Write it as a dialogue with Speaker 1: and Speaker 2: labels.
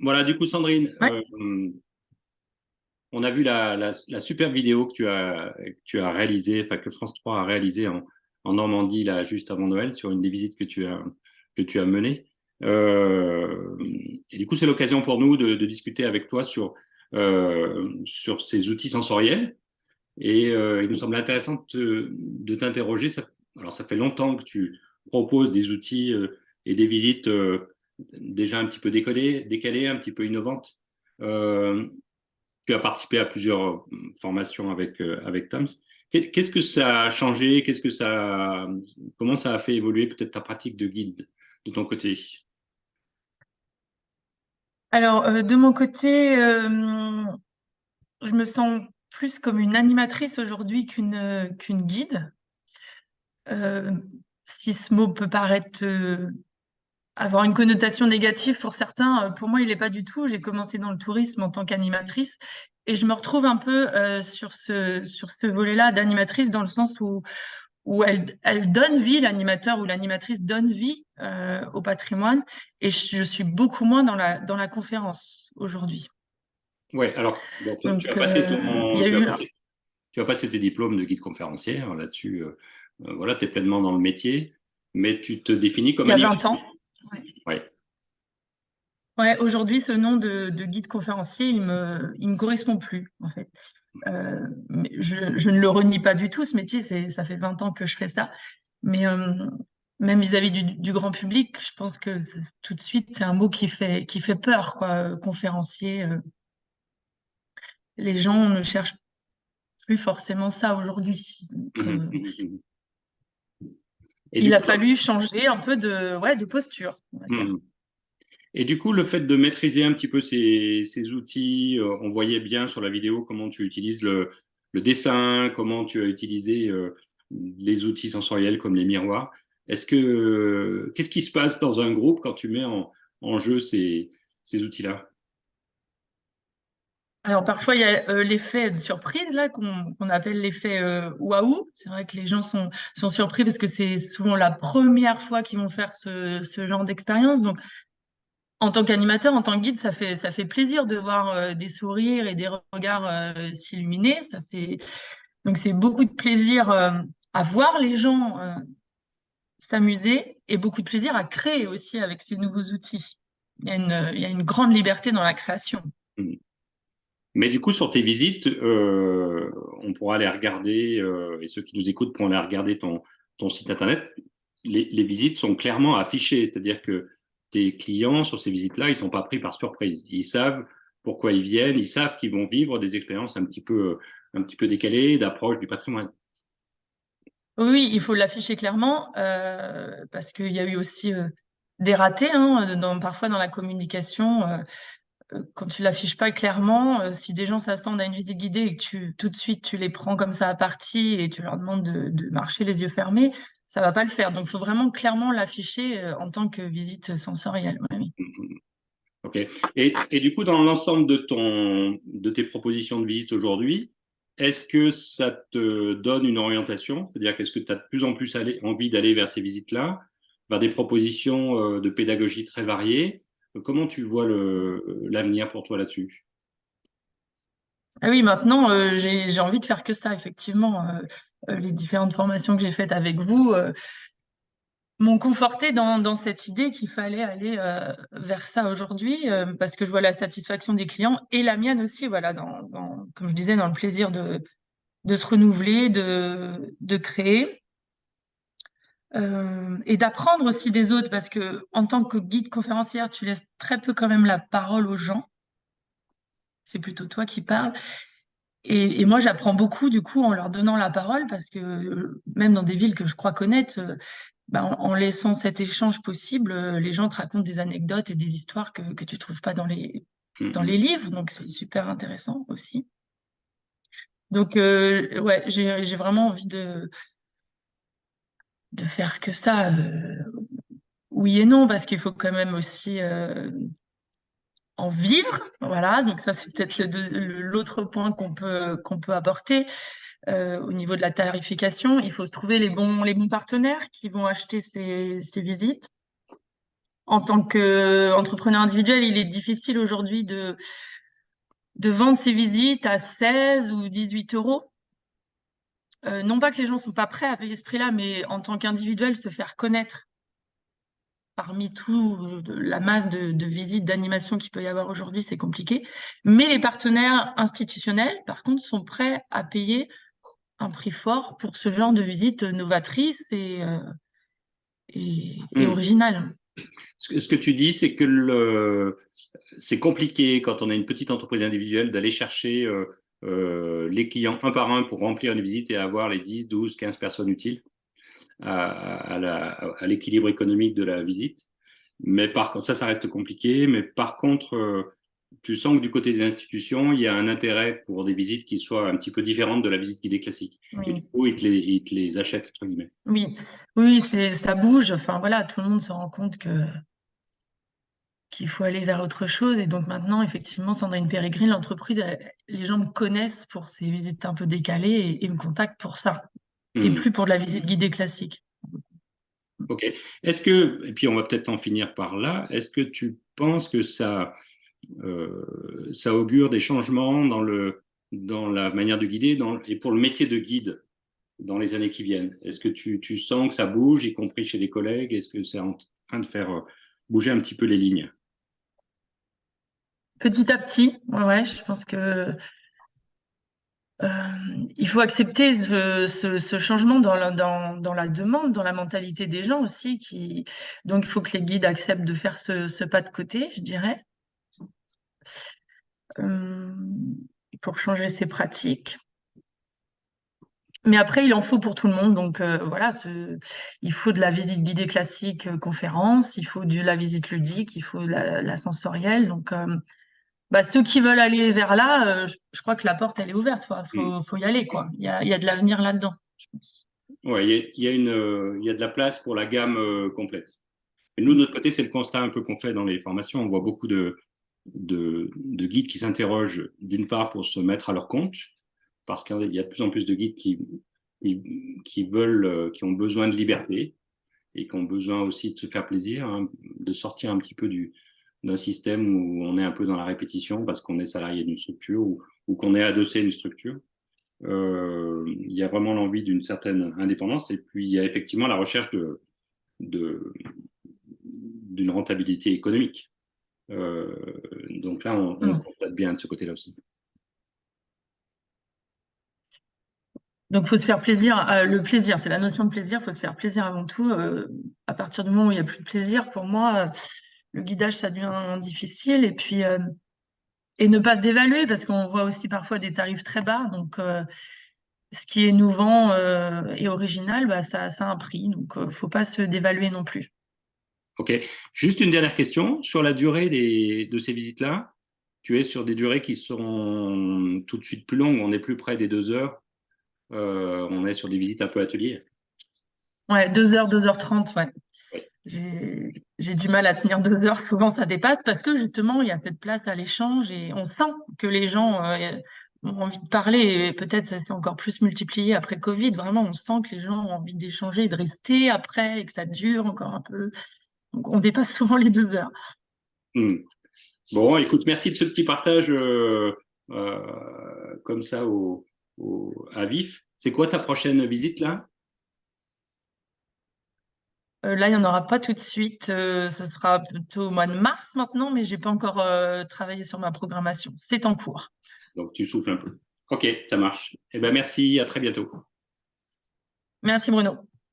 Speaker 1: Voilà, du coup, Sandrine,
Speaker 2: Ouais.
Speaker 1: on a vu la superbe vidéo que tu as réalisée, enfin que France 3 a réalisée en Normandie, là, juste avant Noël, sur une des visites que tu as menées. Euh, et du coup, c'est l'occasion pour nous de discuter avec toi sur ces outils sensoriels. Il nous semble intéressant de t'interroger. Alors, ça fait longtemps que tu proposes des outils et des visites déjà un petit peu décalées, un petit peu innovantes. Euh, Tu as participé à plusieurs formations avec TAMS. Qu'est-ce que ça a changé? Comment ça a fait évoluer peut-être ta pratique de guide de ton côté?
Speaker 2: Alors, de mon côté, je me sens plus comme une animatrice aujourd'hui qu'une guide. Euh, Si ce mot peut paraître avoir une connotation négative pour certains, pour moi, il n'est pas du tout. J'ai commencé dans le tourisme en tant qu'animatrice et je me retrouve un peu sur ce volet-là d'animatrice dans le sens où elle donne vie, l'animateur ou l'animatrice donne vie au patrimoine et je suis beaucoup moins dans la conférence aujourd'hui.
Speaker 1: Ouais, alors bon,
Speaker 2: Donc, il y a eu,
Speaker 1: tu as passé tes diplômes de guide conférencier hein, là-dessus. Voilà, tu es pleinement dans le métier, mais tu te définis comme
Speaker 2: il y a
Speaker 1: animateur.
Speaker 2: 20 ans. Ouais.
Speaker 1: Ouais.
Speaker 2: Ouais, aujourd'hui, ce nom de guide conférencier, il me correspond plus, en fait. Mais je ne le renie pas du tout, ce métier, ça fait 20 ans que je fais ça. Mais même vis-à-vis du grand public, je pense que tout de suite, c'est un mot qui fait peur, quoi, conférencier. Les gens ne cherchent plus forcément ça aujourd'hui. Donc,
Speaker 1: Mhm, mhm, mhm. Et du
Speaker 2: il a
Speaker 1: coup,
Speaker 2: fallu changer un peu ouais, de posture, on va dire.
Speaker 1: mhm. Et du coup, le fait de maîtriser un petit peu ces outils, on voyait bien sur la vidéo comment tu utilises le dessin, comment tu as utilisé les outils sensoriels comme les miroirs. Qu'est-ce qui se passe dans un groupe quand tu mets en jeu ces outils-là?
Speaker 2: Alors parfois il y a l'effet de surprise là qu'on appelle l'effet waouh. C'est vrai que les gens sont surpris parce que c'est souvent la première fois qu'ils vont faire ce genre d'expérience. Donc en tant qu'animateur, en tant que guide, ça fait plaisir de voir des sourires et des regards s'illuminer. Donc c'est beaucoup de plaisir à voir les gens s'amuser et beaucoup de plaisir à créer aussi avec ces nouveaux outils. Il y a une grande liberté dans la création.
Speaker 1: Mais du coup, sur tes visites, on pourra les regarder, et ceux qui nous écoutent pourront aller regarder ton site internet. Les visites sont clairement affichées, c'est-à-dire que tes clients sur ces visites-là, ils sont pas pris par surprise. Ils savent pourquoi ils viennent, ils savent qu'ils vont vivre des expériences un petit peu décalées d'approche du patrimoine.
Speaker 2: Oui, il faut l'afficher clairement parce qu'il y a eu aussi des ratés hein, parfois dans la communication. Quand tu l'affiches pas clairement, si des gens s'attendent à une visite guidée et que tout de suite tu les prends comme ça à partie et tu leur demandes de marcher les yeux fermés, ça va pas le faire. Donc il faut vraiment clairement l'afficher en tant que visite sensorielle. Oui, oui.
Speaker 1: Ok. Et du coup, dans l'ensemble de tes propositions de visite aujourd'hui, est-ce que ça te donne une orientation? C'est-à-dire qu'est-ce que tu as de plus en plus envie d'aller vers ces visites-là, vers des propositions de pédagogie très variées? Comment tu vois l'avenir pour toi là-dessus?
Speaker 2: Ah oui, maintenant j'ai envie de faire que ça, effectivement. Les différentes formations que j'ai faites avec vous. M'ont conforté dans cette idée qu'il fallait aller vers ça aujourd'hui, parce que je vois la satisfaction des clients et la mienne aussi, voilà, comme je disais, dans le plaisir de se renouveler, de créer et d'apprendre aussi des autres, parce que en tant que guide conférencière, tu laisses très peu quand même la parole aux gens. C'est plutôt toi qui parles. Et moi, j'apprends beaucoup du coup en leur donnant la parole parce que même dans des villes que je crois connaître, bah, en laissant cet échange possible, les gens te racontent des anecdotes et des histoires que tu trouves pas dans
Speaker 1: Mhm.
Speaker 2: les livres. Donc, c'est super intéressant aussi. Donc, ouais, j'ai vraiment envie de faire que ça. Oui et non, parce qu'il faut quand même aussi en vivre. Voilà, donc ça, c'est peut-être l'autre point qu'on peut apporter. Au niveau de la tarification, il faut se trouver les bons partenaires qui vont acheter ces visites. En tant qu'entrepreneur individuel, il est difficile aujourd'hui de vendre ses visites à 16 ou 18 euros. Non pas que les gens sont pas prêts à payer ce prix-là, mais en tant qu'individuel, se faire connaître parmi tout la masse de visites, d'animations qu'il peut y avoir aujourd'hui, c'est compliqué. Mais les partenaires institutionnels, par contre, sont prêts à payer un prix fort pour ce genre de visite novatrice et
Speaker 1: Hmm.
Speaker 2: originale.
Speaker 1: Ce que tu dis, c'est que c'est compliqué quand on a une petite entreprise individuelle d'aller chercher les clients un par un pour remplir une visite et avoir les 10, 12, 15 personnes utiles à l'équilibre économique de la visite. Mais par contre, ça reste compliqué. Mais par contre, tu sens que du côté des institutions, il y a un intérêt pour des visites qui soient un petit peu différentes de la visite guidée classique. Et du
Speaker 2: Oui,
Speaker 1: coup, ils te les achètent, entre guillemets.
Speaker 2: oui, oui, ça bouge. Enfin voilà, tout le monde se rend compte qu'il faut aller vers autre chose. Et donc maintenant, effectivement, Sandrine Pérégrine, l'entreprise, les gens me connaissent pour ces visites un peu décalées et me contactent pour ça. Et
Speaker 1: Hmm.
Speaker 2: plus pour de la visite guidée classique.
Speaker 1: Ok. Est-ce que, et puis on va peut-être en finir par là, est-ce que tu penses que ça augure des changements dans la manière de guider et pour le métier de guide dans les années qui viennent? Est-ce que tu sens que ça bouge, y compris chez les collègues? Est-ce que c'est en train de faire bouger un petit peu les lignes?
Speaker 2: Petit à petit, ouais, ouais, je pense que euh, il faut accepter ce changement dans la demande, dans la mentalité des gens aussi. Donc il faut que les guides acceptent de faire ce pas de côté, je dirais, euh, pour changer ses pratiques. Mais après, il en faut pour tout le monde. Donc voilà, il faut de la visite guidée classique, conférence, il faut de la visite ludique, il faut la sensorielle. Donc bah, ceux qui veulent aller vers là, je crois que la porte, elle est ouverte.
Speaker 1: Hmm.
Speaker 2: Faut y aller, quoi. Il y a de l'avenir là-dedans, je pense.
Speaker 1: Ouais, il y a de la place pour la gamme complète. Et nous, de notre côté, c'est le constat un peu qu'on fait dans les formations. On voit beaucoup de guides qui s'interrogent, d'une part, pour se mettre à leur compte, parce qu'il y a de plus en plus de guides qui veulent, qui ont besoin de liberté et qui ont besoin aussi de se faire plaisir, hein, de sortir un petit peu d'un système où on est un peu dans la répétition parce qu'on est salarié d'une structure ou qu'on est adossé à une structure. Il y a vraiment l'envie d'une certaine indépendance et puis il y a effectivement la recherche de, d'une rentabilité économique. Euh, donc là, on
Speaker 2: Mm.
Speaker 1: constate bien de ce côté-là aussi.
Speaker 2: Donc, faut se faire plaisir. Le plaisir, c'est la notion de plaisir. Faut se faire plaisir avant tout. À partir du moment où il n'y a plus de plaisir, pour moi, le guidage, ça devient difficile. Et puis, et ne pas se dévaluer, parce qu'on voit aussi parfois des tarifs très bas. Donc, ce qui est innovant et original, bah, ça a un prix. Donc, faut pas se dévaluer non plus.
Speaker 1: Ok. Juste une dernière question. Sur la durée de ces visites-là, tu es sur des durées qui sont tout de suite plus longues. On est plus près des 2 heures. On est sur des visites un peu ateliers.
Speaker 2: Ouais, 2 heures, 2h30, ouais.
Speaker 1: Oui.
Speaker 2: J'ai du mal à tenir 2 heures. Souvent, ça dépasse parce que justement, il y a cette place à l'échange et on sent que les gens ont envie de parler. Et peut-être ça s'est encore plus multiplié après Covid. Vraiment, on sent que les gens ont envie d'échanger, de rester après et que ça dure encore un peu. Donc, on dépasse souvent les 2 heures.
Speaker 1: Hmm. Bon, écoute, merci de ce petit partage comme ça à vif. C'est quoi ta prochaine visite là?
Speaker 2: Là, il n'y en aura pas tout de suite. Ce sera plutôt au mois de mars maintenant, mais j'ai pas encore travaillé sur ma programmation. C'est en cours.
Speaker 1: Donc tu souffles un peu. Ok, ça marche. Eh ben merci, à très bientôt.
Speaker 2: Merci Bruno.